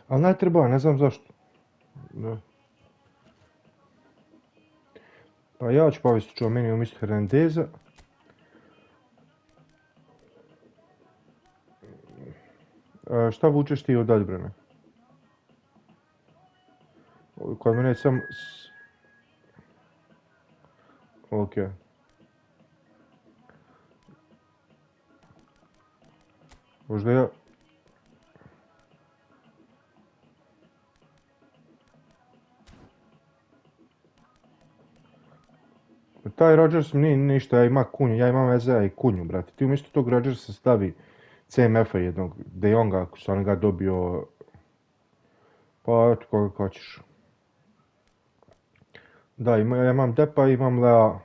Ali ne treba, ne znam zašto. Da. Pa ja ću povesti ću meni umjesto Hernandeza. Šta vučeš ti od odbrane? Kod mene je sam... Ok. Možda ja... Taj Rodgers nije ništa, ja ima kunju, ja imam Ezea i kunju, brate. Ti umjesto tog Rodgersa stavi CMF-a jednog, De Jonga, ako sam ga dobio... Pa, eto koga hoćeš. Da, ja imam Depa i imam Lea.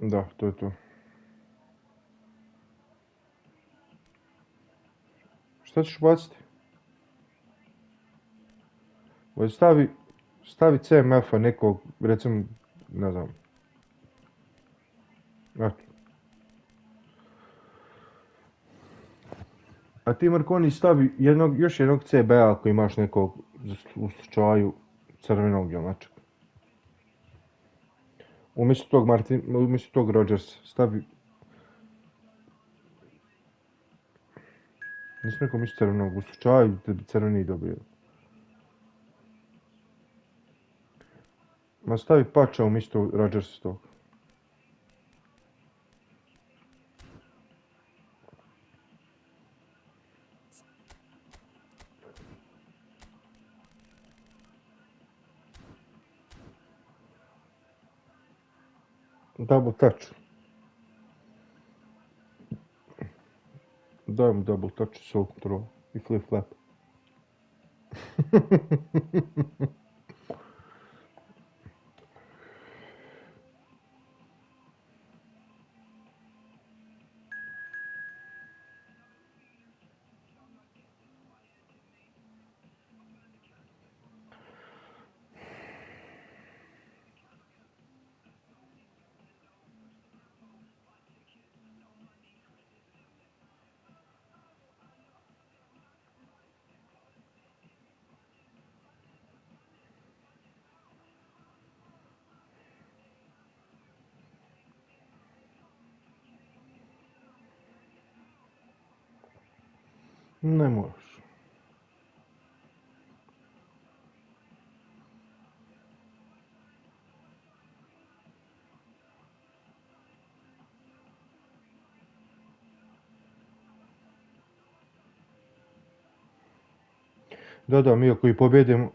Da, to je to. Šta ćeš baciti? Stavi CMF-a nekog, recimo, ne znam. Eto. A ti Marconi stavi još jednog CB-a ako imaš nekog u slučaju crvenog ili nečeg. Umjesto tog Rodgersa stavi... Nisam rekao umjesto crvenog, u slučaju da bi crveni dobio. Ma stavi Pača umjesto Rodgersa tog. Double touch. Daj mu double touch, soul control i flip flap. Ne moraš. Da, mi ako i pobjedimo...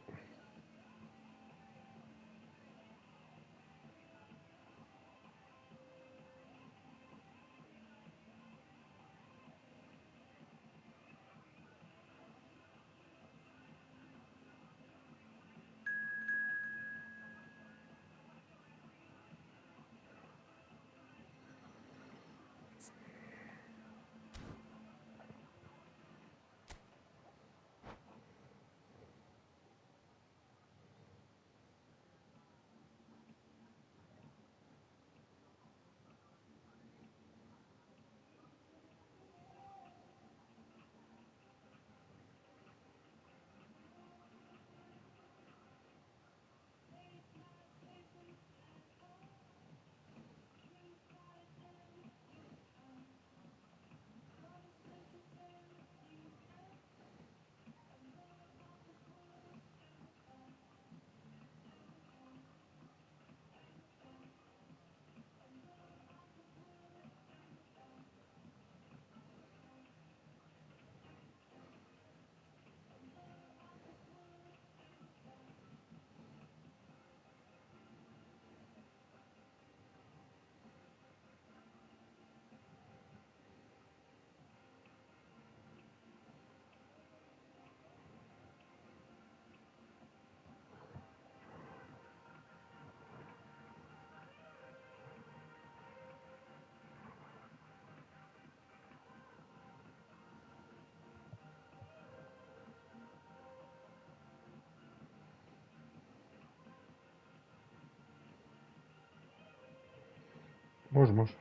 Može, može.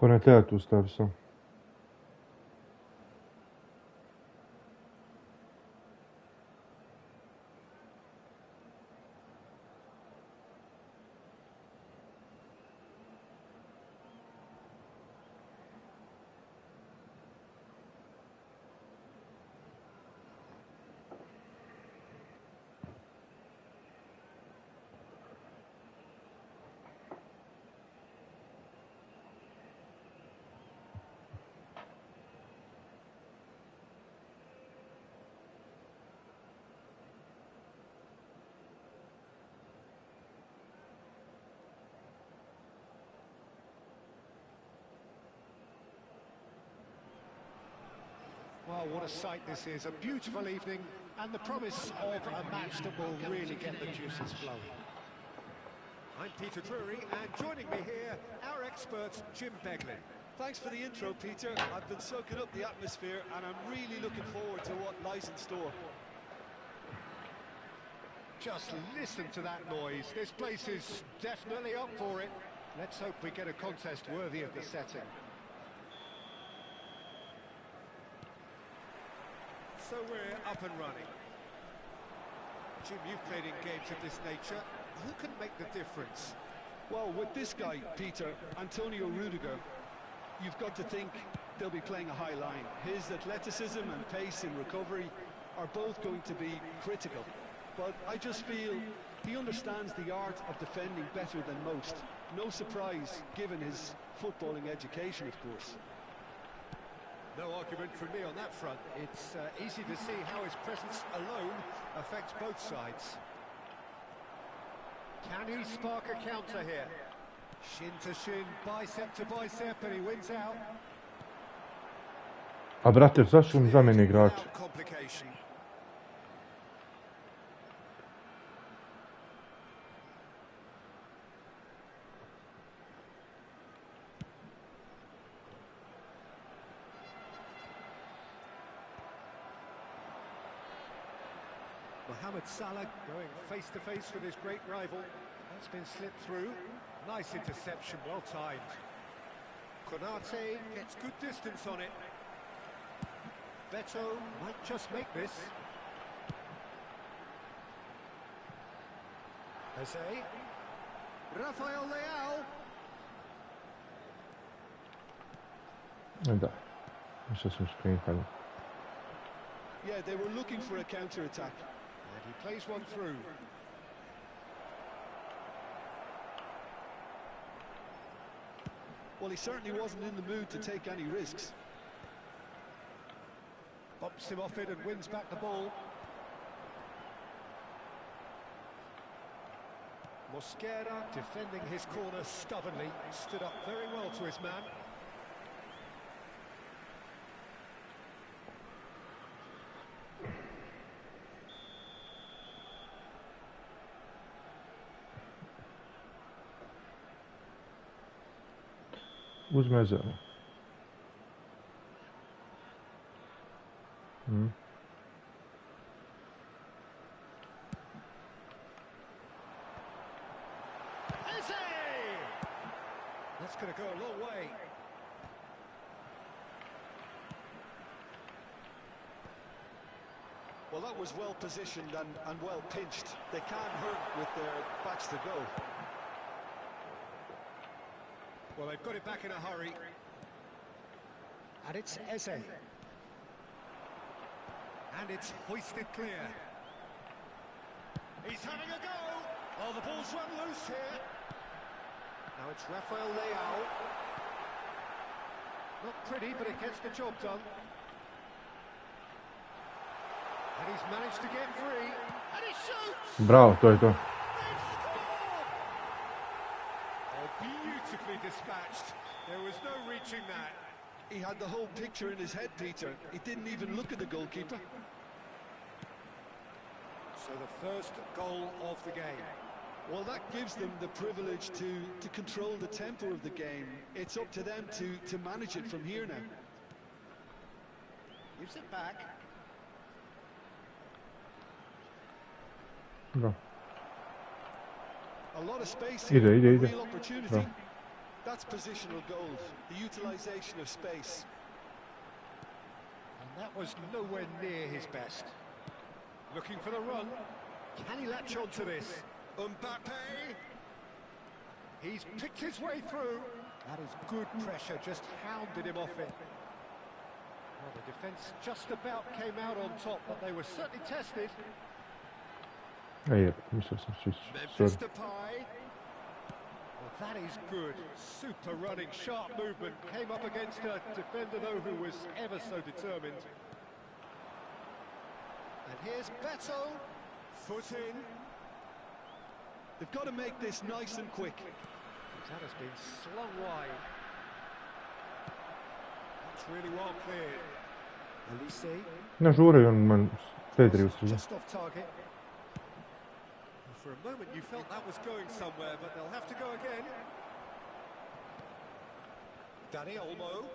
Ko ne treba tu stavi sam. Well, what a sight this is. A beautiful evening and the promise of a match that will really get the juices flowing. I'm Peter Drury, and joining me here, our expert, Jim Beglin. Thanks for the intro, Peter. I've been soaking up the atmosphere, and I'm really looking forward to what lies in store. Just listen to that noise. This place is definitely up for it. Let's hope we get a contest worthy of the setting. So we're up and running. Jim, you've played in games of this nature. Who can make the difference? Well, with this guy, Peter, Antonio Rudiger, you've got to think they'll be playing a high line. His athleticism and pace in recovery are both going to be critical. But I just feel he understands the art of defending better than most. No surprise, given his footballing education, of course. No argument from me on that front. It's easy to see how his presence alone affects both sides. Can he spark a counter here? Shin to shin, bicep to bicep, and he wins out. A brate, zašto mi zameni igrač? Mohamed Salah going face to face with his great rival. That's been slipped through. Nice interception, well timed. Konate gets good distance on it. Beto might just make this. Jose. Rafael Leao. Da, jeszcze są przyjechali. Yeah, they were looking for a counter-attack. And he plays one through. Well, he certainly wasn't in the mood to take any risks. Bumps him off it and wins back the ball. Mosquera defending his corner stubbornly, stood up very well to his man. Uzme zero. That's going to go a long way. Well, that was well positioned and well pinched. They can't hurt with their backs to goal. Well, they've got it back in a hurry. And it's Eze. And it's hoisted clear. He's having a go. Oh, the ball's run loose here. Now it's Rafael Leao. Not pretty, but it gets the job done. And he's managed to get free. And he shoots! Bravo, to je to. Oh, beautifully dispatched. There was no reaching that. He had the whole picture in his head, Peter. He didn't even look at the goalkeeper. So the first goal of the game. Well, that gives them the privilege to control the tempo of the game. It's up to them to manage it from here now. Gives it back. Bravo. A lot of space here, Ide. real opportunity. Bravo. That's positional goals, the utilisation of space. And that was nowhere near his best. Looking for the run. Can he latch on to this? Mbappe! He's picked his way through. That is good pressure, just hounded him off it. Well, the defence just about came out on top, but they were certainly tested. Ej, mislio sam čišći. Memphis Depay. Well, that is good. Super running, sharp movement. Came up against a defender, though, who was ever so determined. And here's Beto. Foot in. They've got to make this nice and quick. That has been slung wide. That's really well cleared. Elise. Ne žure, on man Pedri usređe. Just off target. For a moment you felt that was going somewhere, but they'll have to go again. Dani Olmo.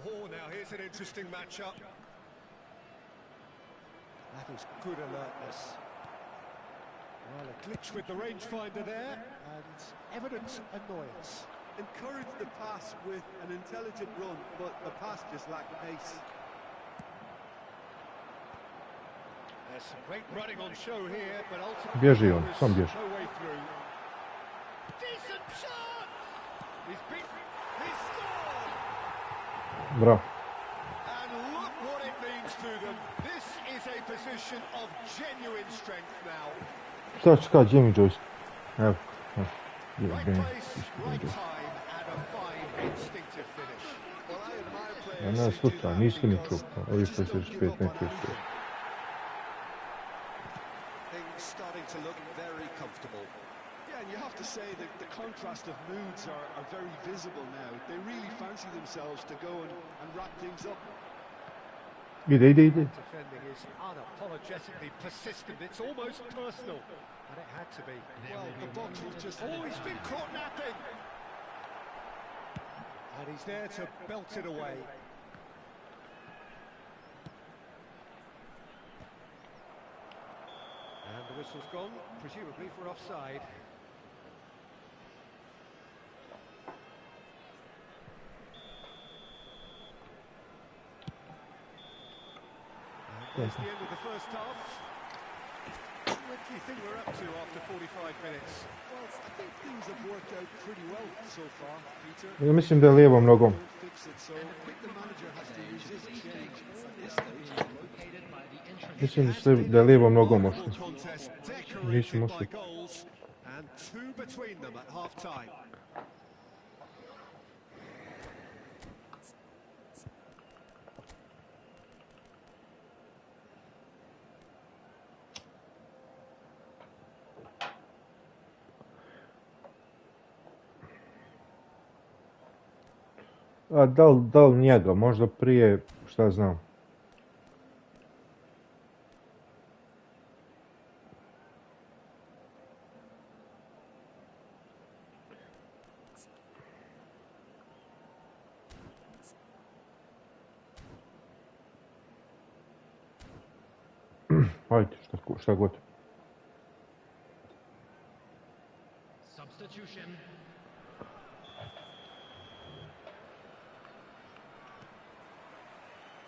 Oh, now here's an interesting matchup. That is good alertness. Well, a glitch with the rangefinder there, and evident annoyance. Encourage the pass with an intelligent run, but the pass just lacked pace. There's some great running on show here, but ultimately Bježi on, sam bježi. no way through. Decent shot! He's scored! Bravo. And look what it means to them. This is a position of genuine strength now. Šta ću kada, gdje mi joystick? Evo. Right place, right time, and a fine instinctive finish. Well, I admire players Ja ne slučaj, nisi mi čuo. Ovi PlayStation 5 neće uspjeti. Things starting to look very comfortable. Yeah, and you have to say that the contrast of moods are very visible now. They really fancy themselves to go and wrap things up. Ide. Defending is unapologetically persistent. It's almost personal. And it had to be. Well, the box was just... Oh, he's been caught napping. And he's there to belt it away. And the whistle's gone, presumably for offside. And there's the end of the first half. What do you think we're up to after 45 minutes? Well, I think things have worked out pretty well so far, Peter. Ja mislim da je lijevom nogom. Don't fix it, so I think the manager has to resist change at this stage. Mislim da je lijevom nogom ošlo. Contest Nisi decorated mošli. by goals and two between them at half time. A da li njega, možda prije, šta znam. Ajde, šta god. Substitution.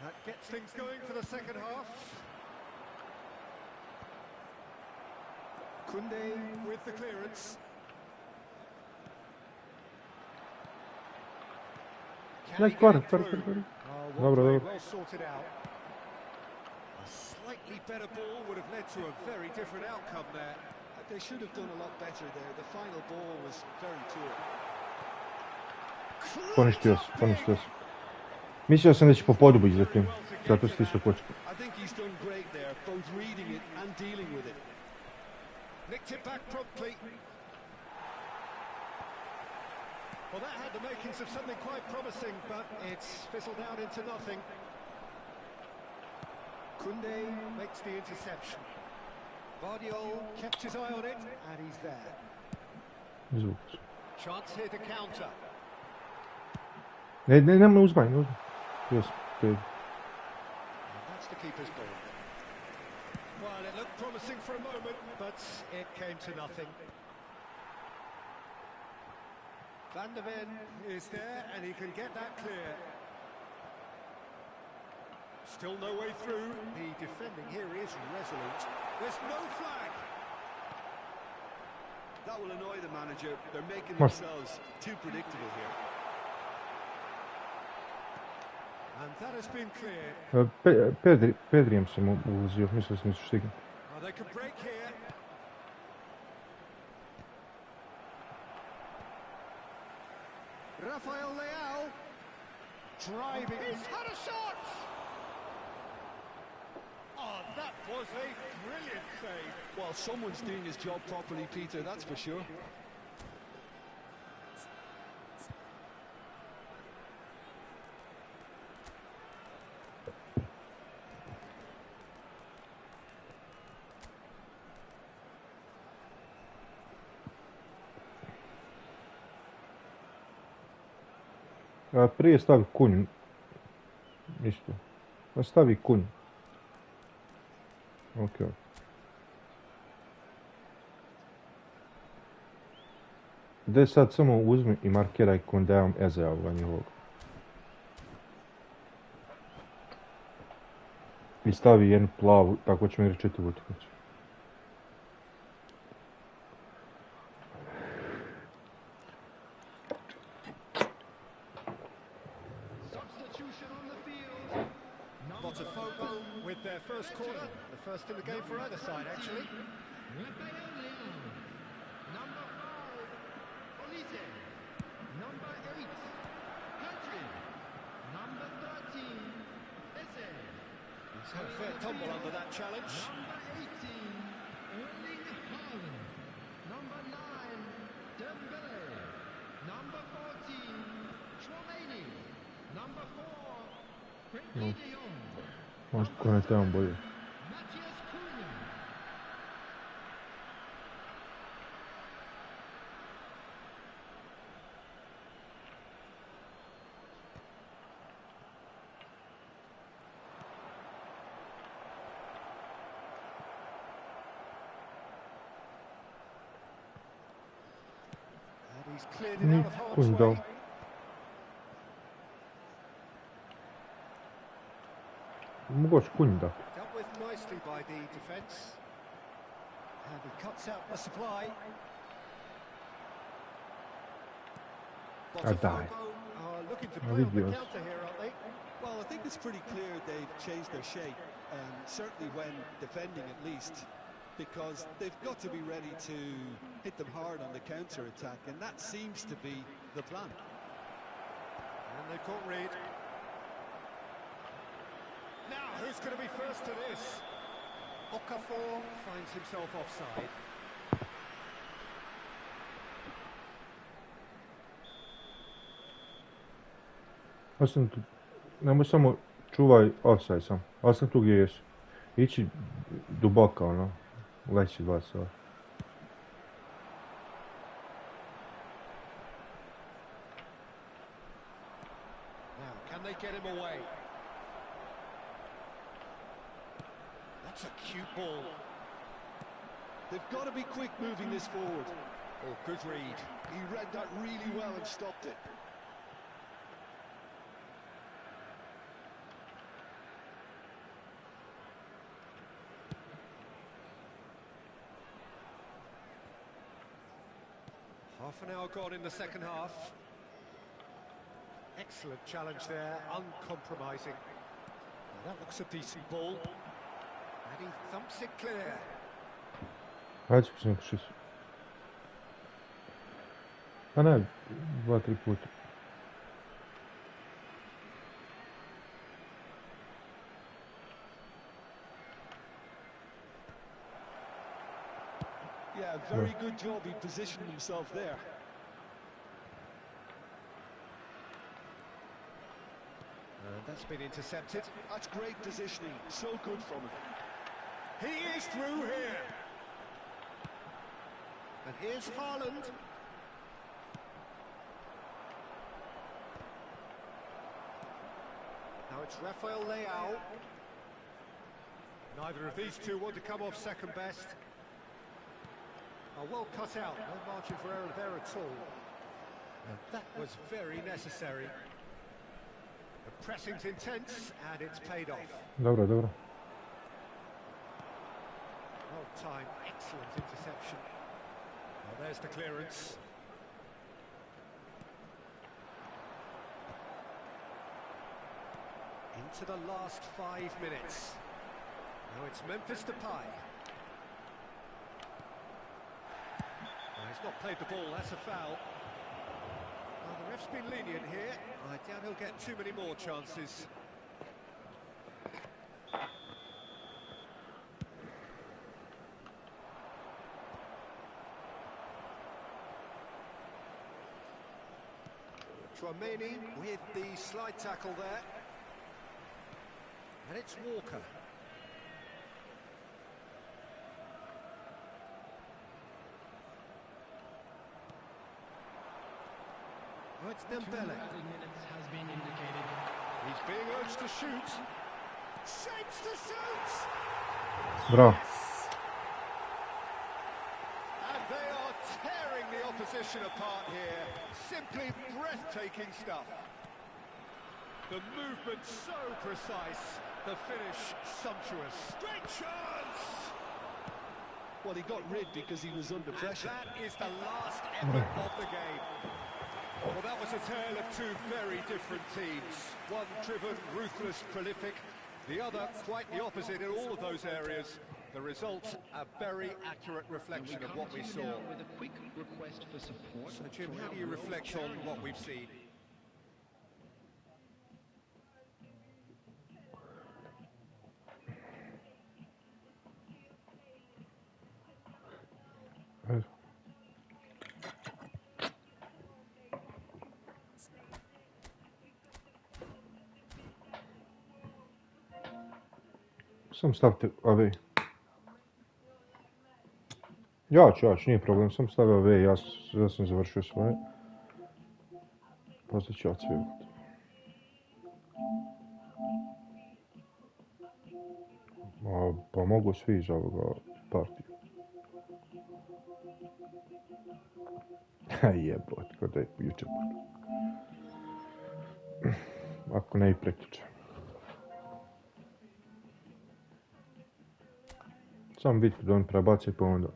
That gets things going for the second half. Kunde with the clearance. Can he get it through? Dobro. Well sorted out. A slightly better ball would have led to a very different outcome there. They should have done a lot better there. The final ball was very poor. Poništio se. Mislio sam da će po podobu izletim, zato si tišao počku. I think he's done great there, both reading it and dealing with it. Nicked it back promptly. Well, that had the makings of something quite promising, but it's fizzled out into nothing. Kunde makes the interception. Vardiol kept his eye on it, and he's there. Zvuk. Chance here to counter. Ne uzmaj. Yes, And that's the keeper's ball. Well, it looked promising for a moment, but it came to nothing. Van der Ven is there, and he can get that clear. Still no way through. The defending here is resolute. There's no flag. That will annoy the manager. They're making themselves too predictable here. And that has been cleared. Pedrijem sam ulazio, mislio sam da ću stignuti. Well, they can break here. Rafael Leao driving. He's had a shot. Oh, that was a brilliant save. Well, someone's doing his job properly, Peter, that's for sure. Prije stavi kunj. Isto. Stavi kunj. Ok. Gdje sad samo uzmi i markiraj Kundeom Ezeova njihovog. I stavi jednu plavu, tako ćemo igrati četiri utakmice. With their first corner, the first in the game for either side, actually. Number 5, Olise. Number 8, Country. Number 13, He's had a fair tumble under that challenge. Number 18, Erling Haaland. Number 9, Dembele. Number 14, Chouameni. Number 4, Frenkie de Jong. Možda konektavam bolje. Matthias Cunha. And he's cleared it out of harm's Cunha. way. Mogoče Cunha da. Dealt with nicely by the defence. And he cuts out the supply. Ah, dai. Are looking to Ma play on the Dios. counter here, aren't they? Well, I think it's pretty clear they've changed their shape, certainly when defending at least, because they've got to be ready to hit them hard on the counter-attack, and that seems to be the plan. And they've caught Reed. Now, who's going to be first to this? Okafor finds himself offside. Osam tu, nemoj samo čuvaj offside sam. Osam tu gdje jesu. Ići duboko, ono. Leći dva sova. Now, can they get him away? That's a cute ball. They've got to be quick moving this forward. Oh, good read. He read that really well and stopped it. Half an hour gone in the second half. Excellent challenge there, uncompromising. Now that looks a decent ball. And he thumps it clear. Hajde ću neko šest. Pa ne, 2-3 puta. Yeah, very good job. He positioned himself there. And that's been intercepted. That's great positioning. So good from him. He is through here. And here's Haaland. Now it's Rafael Leao. Neither of these two want to come off second best. Oh, well cut out, no margin for error there at all. And that was very necessary. The pressing's intense and it's paid off. Dobro, dobro. Well timed, excellent interception. Well, there's the clearance. Into the last 5 minutes. Now it's Memphis Depay. He's not played the ball, that's a foul. Well, the ref's been lenient here. I doubt he'll get too many more chances. Chouameni with the slide tackle there. And it's Walker. Oh, it's Dembele. Has been indicated. He's being urged to shoot. Shapes to shoot! Bravo. And they are tearing the opposition apart here. Simply breathtaking stuff. The movement so precise. The finish sumptuous. Great chance! Well, he got rid because he was under pressure. And that is the last effort of the game. Well, that was a tale of two very different teams. One driven, ruthless, prolific. The other quite the opposite in all of those areas. The result, a very accurate reflection of what we saw. With a quick request for support. So, Jim, how do you reflect on what we've seen? Sam stavite ove. Ja ću, nije problem, sam stavio ove, ja sam završio svoje. Poslije ću odsvijevati. Pa mogu svi iz ovoga partiju. Jebot, ko da je jučer. Ako ne i prekjučer. Sam vidite da on prebaci pa onda.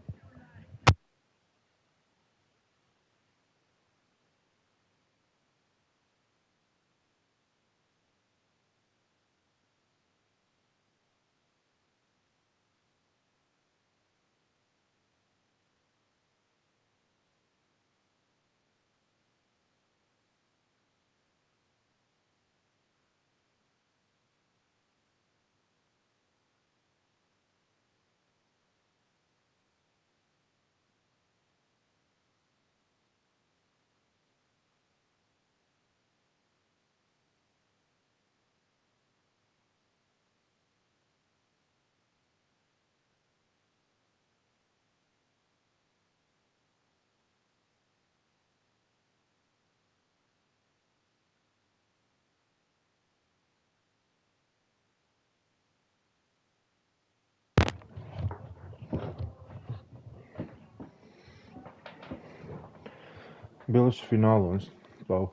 Bili su finalu, pa ok.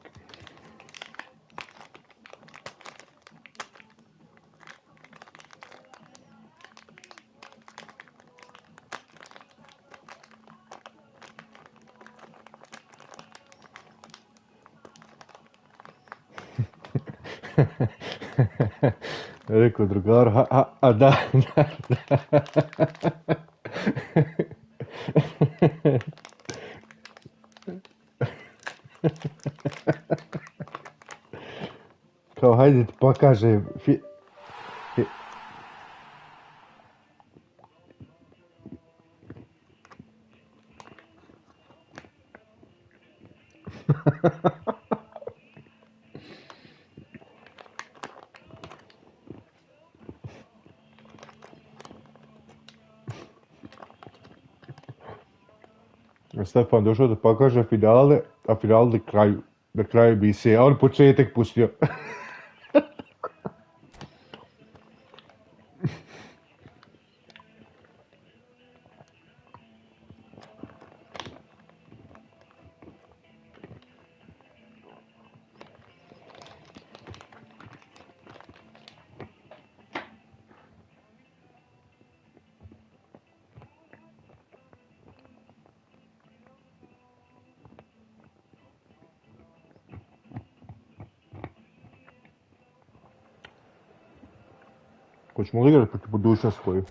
Rekao drugar, a da. Kao, hajde ti pokažem. Stefan došao da pokaže finale, a finale na kraju bi se, a on početak pustio. Hoćemo li igrati protiv budućnost koju?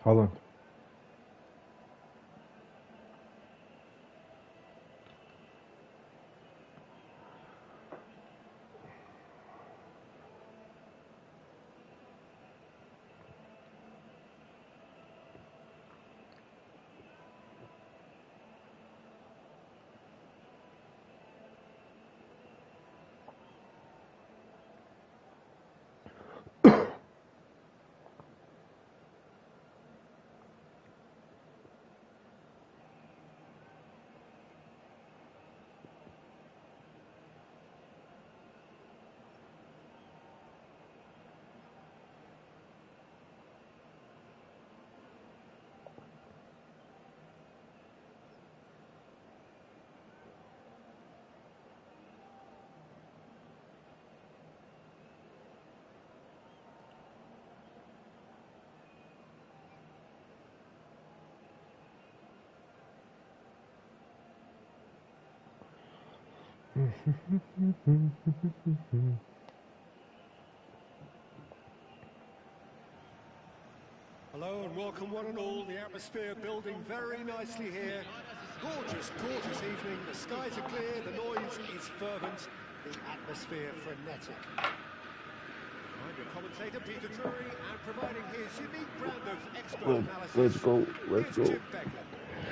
Haaland. Hello and welcome one and all. The atmosphere building very nicely here. Gorgeous, gorgeous evening. The skies are clear, the noise is fervent, the atmosphere frenetic. I'm your commentator, Peter Drury, and providing his unique brand of expert analysis. Let's go. Here's Jim Beglin.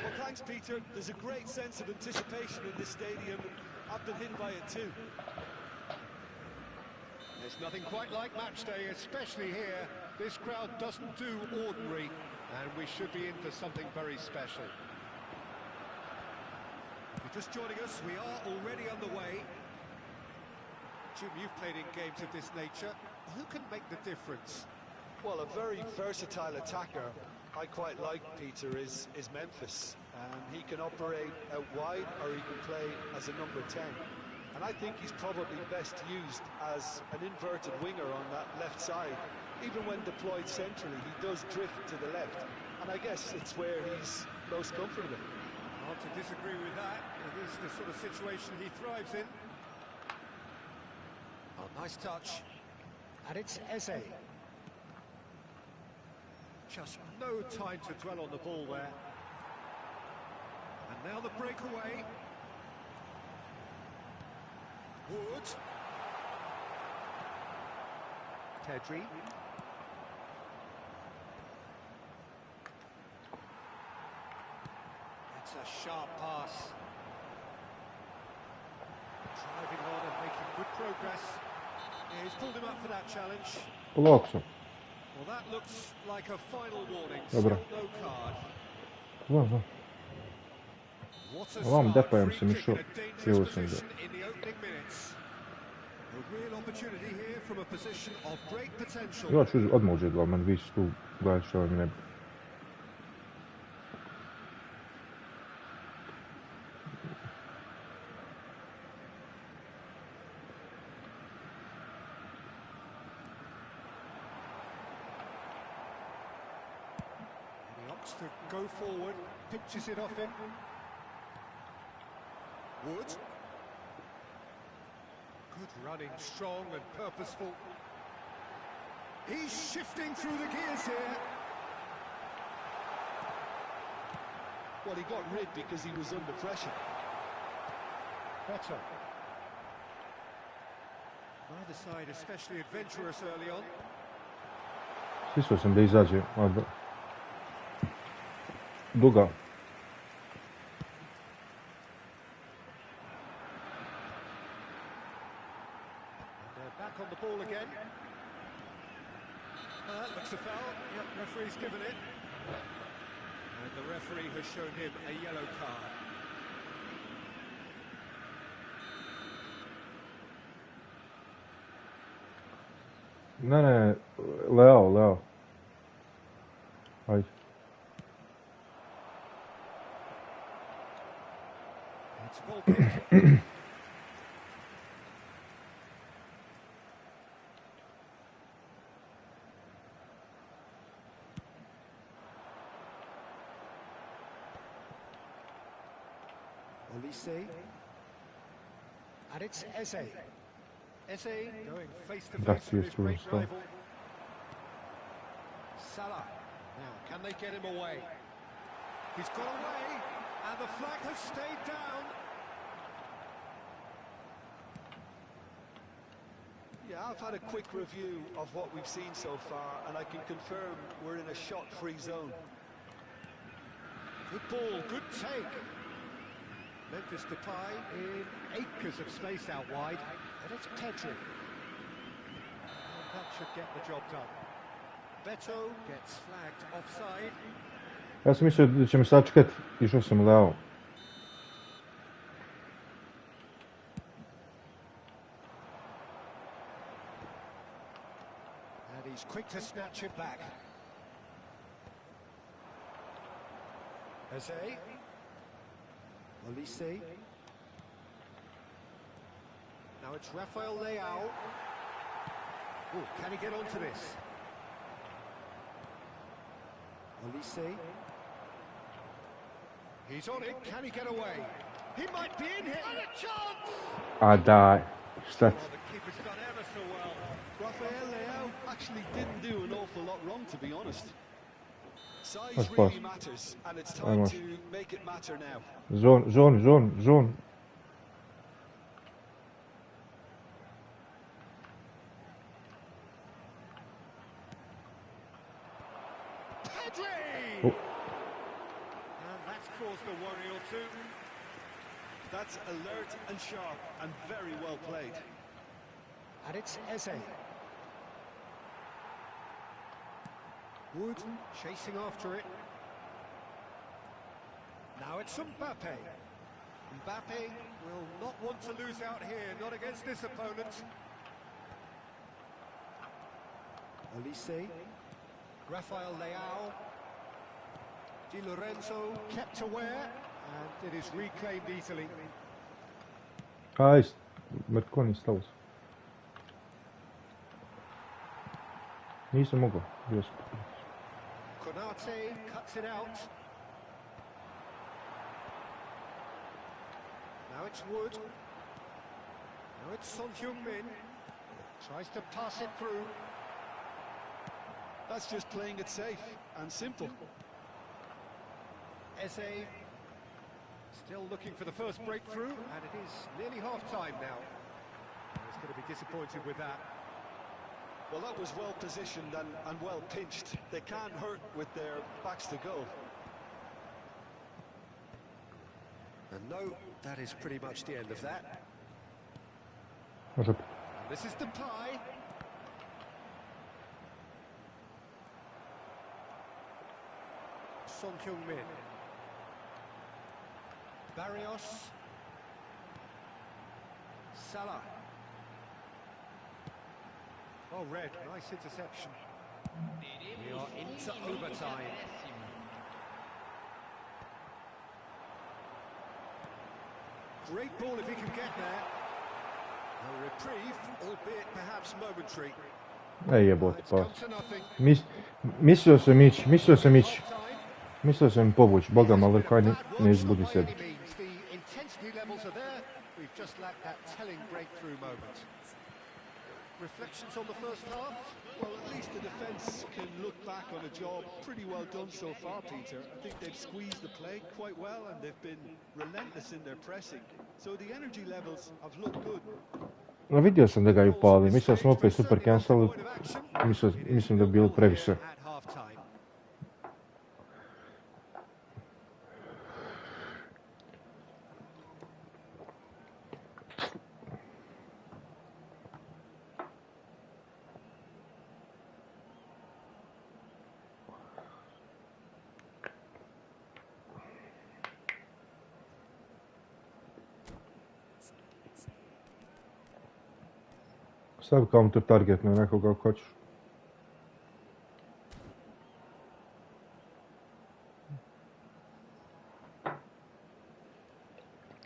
Well, thanks, Peter. There's a great sense of anticipation in this stadium. I've been hit by it too. There's nothing quite like match day, especially here. This crowd doesn't do ordinary, and we should be in for something very special. If you're just joining us, we are already underway. Jim, you've played in games of this nature. Who can make the difference? Well, a very versatile attacker I quite like, Peter, is Memphis. He can operate out wide or he can play as a number 10. And I think he's probably best used as an inverted winger on that left side. Even when deployed centrally, he does drift to the left. And I guess it's where he's most comfortable. Hard to disagree with that. It is the sort of situation he thrives in. Oh, nice touch. And it's Eze. Just no time to dwell on the ball there. And now the breakaway. Wood. Tedry. That's a sharp pass. Driving on and making good progress. Yeah, he's pulled him up for that challenge. Polako. Well, that looks like a final warning. Dobra. Still no card. Dobro. What a Ovam start. depojem Free se kick mišao, in a dangerous krivo sam position in the opening minutes. A real opportunity here from a position of great potential. Ja ću odmah uđe dva, man vi su tu gledaj što mi ne bi. He opts to go forward, pinches it off him. Wood. Good running, strong and purposeful. He's shifting through the gears here. Well, he got rid because he was under pressure. Better. Neither side especially adventurous early on. Slišao sam da izađe. Duga. They're back on the ball again. Looks a foul. Yep, referee's given it. And the referee has shown him a yellow card. Ne, Leo. Ajde. It's a goal kick. Olise. And it's Eze. Eze going face to face with his great rival. Salah. Now, can they get him away? He's got away, and the flag has stayed down. Yeah, I've had a quick review of what we've seen so far, and I can confirm we're in a shot-free zone. Good ball, good take. Memphis Depay in acres of space out wide, and it's Tedry. And that should get the job done. Beto gets flagged offside. Ja sam mislio da će me sačekat, išao sam Leo. And he's quick to snatch it back. Eze. Olise. Now it's Rafael Leao. Oh, can he get onto this? Olise. He's on it. Can he get away? He might be in here. And a chance! A daj, šta Well, ti? the keeper's done ever so well. Rafael Leao actually didn't do an awful lot wrong, to be honest. Size That's really fast. matters, and it's I time must. to make it matter now. Zone. Pedri! Oh. And that's caused a worry or two. That's alert and sharp and very well played. And it's Eze. Wood chasing after it. Now it's Mbappe. Mbappe will not want to lose out here, not against this opponent. Olise. Rafael Leao. Di Lorenzo kept aware, and it is reclaimed easily. Aj, Marconi stalo se. Nisam mogao, bio sam. Konate cuts it out. Now it's Wood. Now it's Son Heung-min. Tries to pass it through. That's just playing it safe and simple. Eze still looking for the first breakthrough, and it is nearly half-time now. He's going to be disappointed with that. Well, that was well positioned and well pinched. They can't hurt with their backs to goal. And no, that is pretty much the end of that. Može. This is Depay. Son Heung-min. Barrios. Salah. Oh, red, nice interception. We are into overtime. Great ball if he can get there. A reprieve, albeit perhaps momentary. Ej, jebote, It's pa. come to nothing. Mislio sam ići. Half-time. Mislio sam povući, boga It malo has been kaj a ne bad watch, izbudi not by sebi. any means. The intensity levels are there. We've just lacked that telling breakthrough moment. Reflections on the first half? Well, at least the defence can look back on a job pretty well done so far, Peter. I think they've squeezed the play quite well and they've been relentless in their pressing. So the energy levels have looked good. No, vidio sam da ga je upali. Mislio sam opet super cancel. Mislim da je bilo previše. At half-time. Stavi counter target na nekoga ako hoćeš.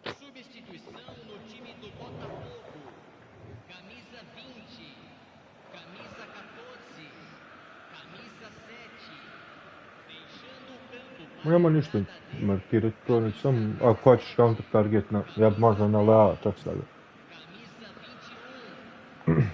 Substituição no time do Botafogo. Camisa 20, camisa 14, camisa 7. Deixando o campo Nema ništa markirati to, nek sam ako hoćeš counter target na, ja bi možda na Lea čak stavio. camisa 21.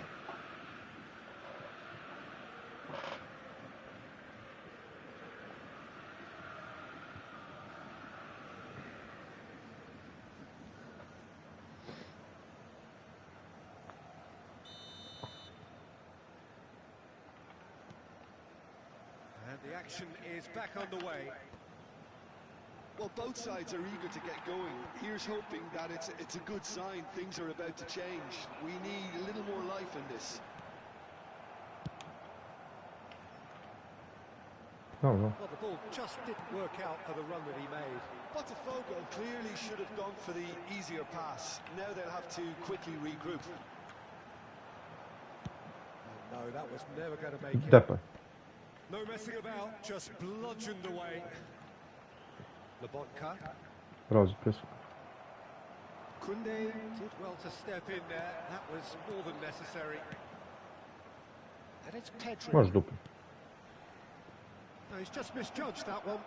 And the action is back underway. Well, both sides are eager to get going. Here's hoping that it's a good sign. Things are about to change. We need a little more life in this. No. Well, the ball just didn't work out for the run that he made. Botafogo clearly should have gone for the easier pass. Now they'll have to quickly regroup. No, that was never going to make it. Depay. No messing about, just bludgeoned away. Lobotka. Prolazi presu. Kunde did well to step in there. That was more than necessary. And it's Pedri. Možeš dupli. No, he's just misjudged that one.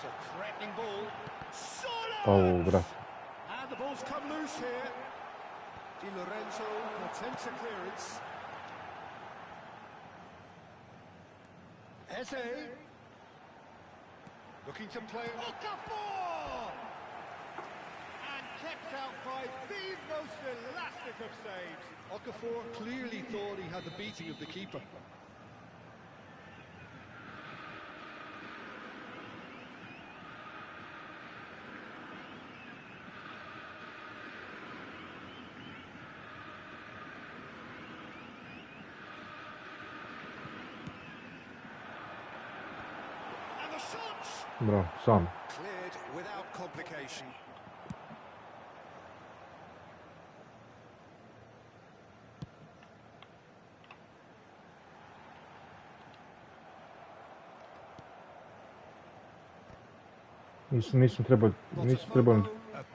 It's a threatening ball. Oh, brate. And the ball's come loose here. Di Lorenzo attempts a clearance. Eze. Looking to play Okafor! And kept out by the most elastic of saves. Okafor clearly thought he had the beating of the keeper. And the shots! Bravo, sam. Cleared without complication. Nisam trebao,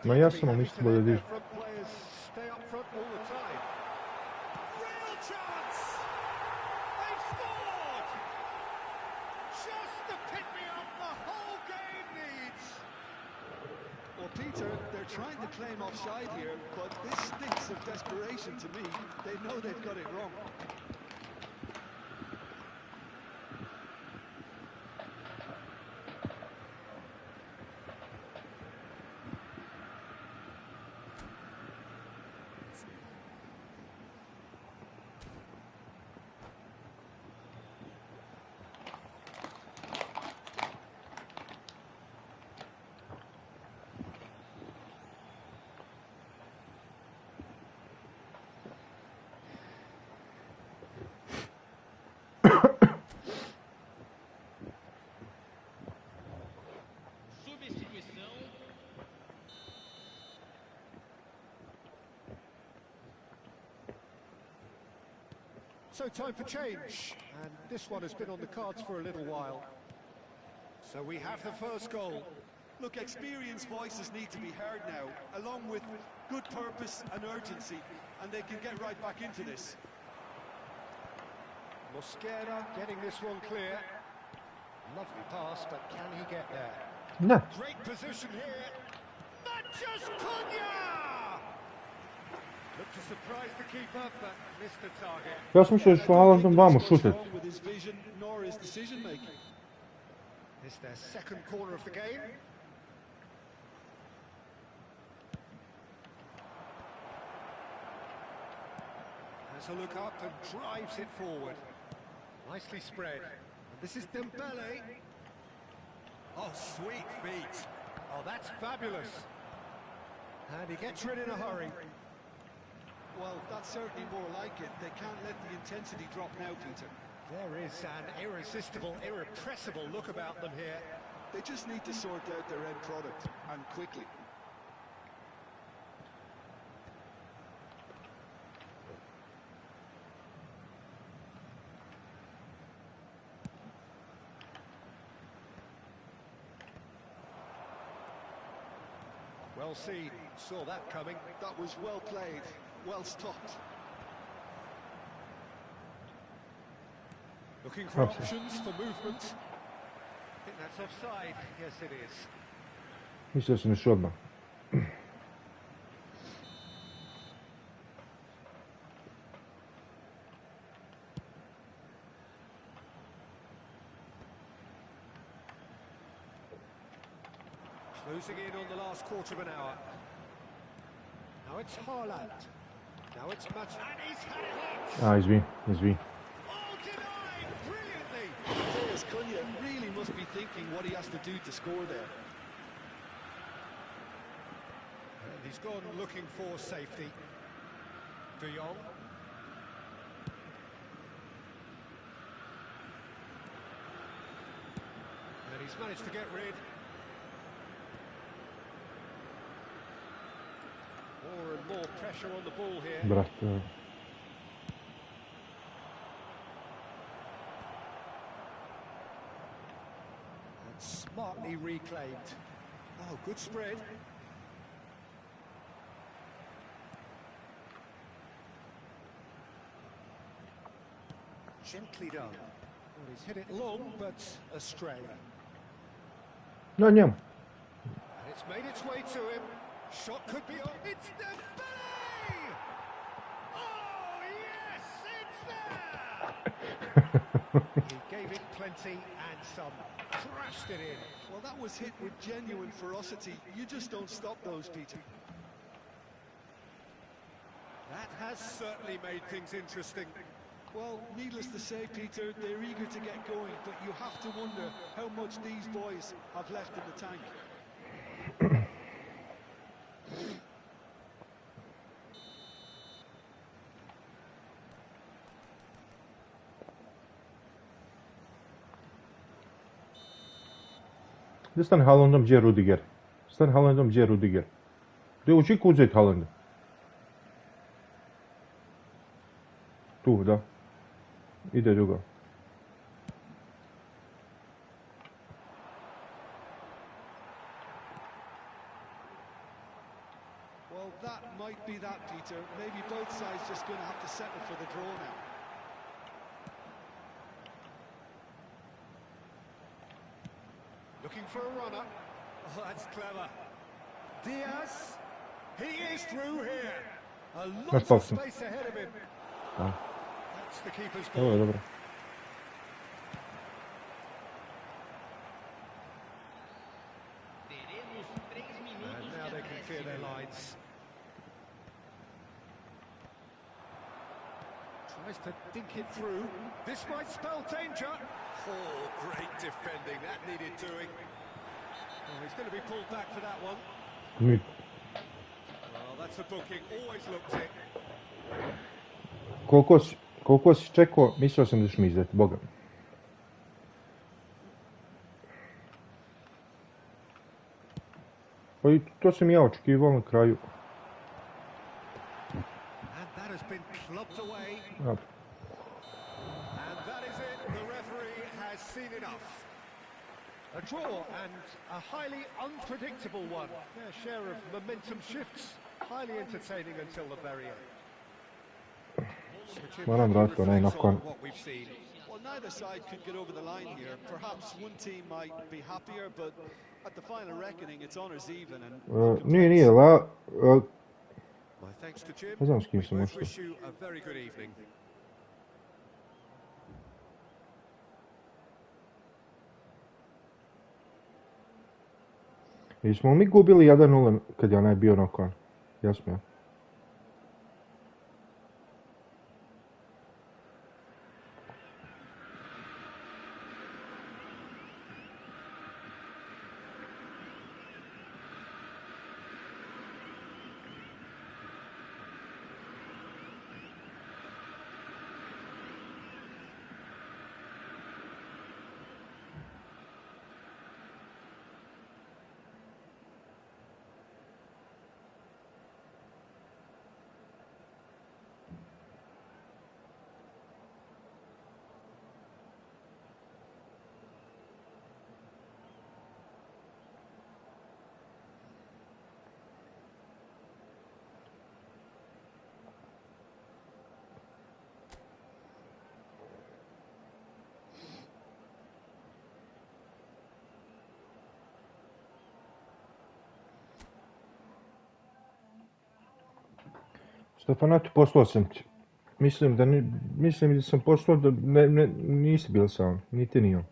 ma ja sam, ali nisam trebao da dižem. Stay up front all the time. Real chance! They've scored! Just the pick-me-up the whole game needs. Well, Peter, they're trying to claim offside here, but this stinks of desperation to me. They know they've got it wrong. Substituição. So time for change, and this one has been on the cards for a little while. So we have the first goal. Look, experienced voices need to be heard now, along with good purpose and urgency, and they can get right back into this. Mosquera getting this one clear. Lovely pass, but can he get there? Ne. Great position here. Matches Cunha! Looked to surprise the keeper, but missed the target. Ja sam mislio da ću Haalandom vamo šutet. Wrong with his vision, nor his decision making. It's their second corner of the game. Has a look up and drives it forward. Nicely spread. And this is Dembele. Oh, sweet feet. Oh, that's fabulous. And he gets rid in a hurry. Well, that's certainly more like it. They can't let the intensity drop now, Peter. There is an irresistible, irrepressible look about them here. They just need to sort out their end product, and quickly. Well seen, saw that coming. That was well played, well stopped. Looking for Offside. options for movement. I think that's offside. Yes, it is. Mislio sam još odmah. Closing in on the last quarter of an hour. Now it's Haaland. Now it's Match. And he's had it hit! A, izvin. Oh, denied! Brilliantly! Andreas Cunha really must be thinking what he has to do to score there. And he's gone looking for safety. De Jong. And he's managed to get rid. More and more pressure on the ball here. Brate. And smartly reclaimed. Oh, good spread. Gently done. Well, he's hit it long, but astray. Na njemu. And it's made its way to him. Shot could be on. It's Dembele! Oh, yes, it's there! He gave it plenty and some. Thrashed it in. Well, that was hit with genuine ferocity. You just don't stop those, Peter. That has certainly made things interesting. Well, needless to say, Peter, they're eager to get going, but you have to wonder how much these boys have left in the tank. Gdje stane Haalandom, gdje je Rudiger? Stane Haalandom, gdje je Rudiger? Gdje uči uzeti Haalanda? Tu, da. Ide druga. Well, that might be that, Peter. Maybe both sides just going to have to settle for the draw now. Looking for a runner. Oh, that's clever. Diaz. He is through here. A lot of space ahead of him. That's the keeper's Ovo je ball. dobro. Teremos 3 And minutos now de they can clear their acréscimo. lines. Tries to dink it through. This might spell danger. Oh, great defending. That needed doing. Oh, he's going to be pulled back for that one. Mi- Well, that's a booking. Always looked it. Koliko si čekao, mislio sam da ćeš mi izdati, boga mi. Pa i to sam ja očekivao na kraju. And that has been clubbed away. Ja, And that is it. The referee has seen enough. A draw and a highly unpredictable one. Their share of momentum shifts. Highly entertaining until the very end. So, Jim, Moram how do you vratiti onaj reflect on nakon. what we've seen? Well, neither side could get over the line here. Perhaps one team might be happier, but at the final reckoning, it's honours even. And no Nije, complaints. My thanks to Jim. Ne znam s kim We sam both ušao. wish you a very good evening. Jesmo mi gubili 1-0 kad je onaj bio nakon? Jasno je. Stefanatu, poslao sam ti. Mislim da sam poslao da nisi bil sam, niti ni on.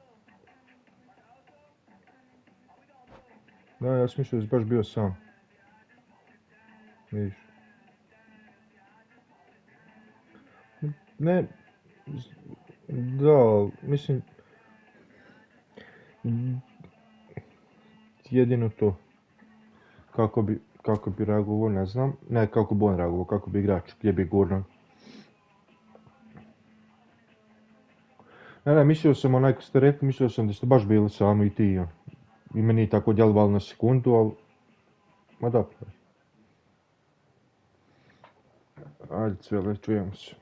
Da, ja sam mislio da si baš bio sam. Vidiš. Ne, da, mislim, jedino to. Kako bi reagovao, ne znam. Ne, kako bi on reagovao, kako bi igrač, gdje bi gurno. Ne, mislio sam onaj, kad ste rekli, mislio sam da ste baš bili sami i ti i on. I meni je tako djelovalo na sekundu, ali... Ma da, ajde, Cvele, čujemo se.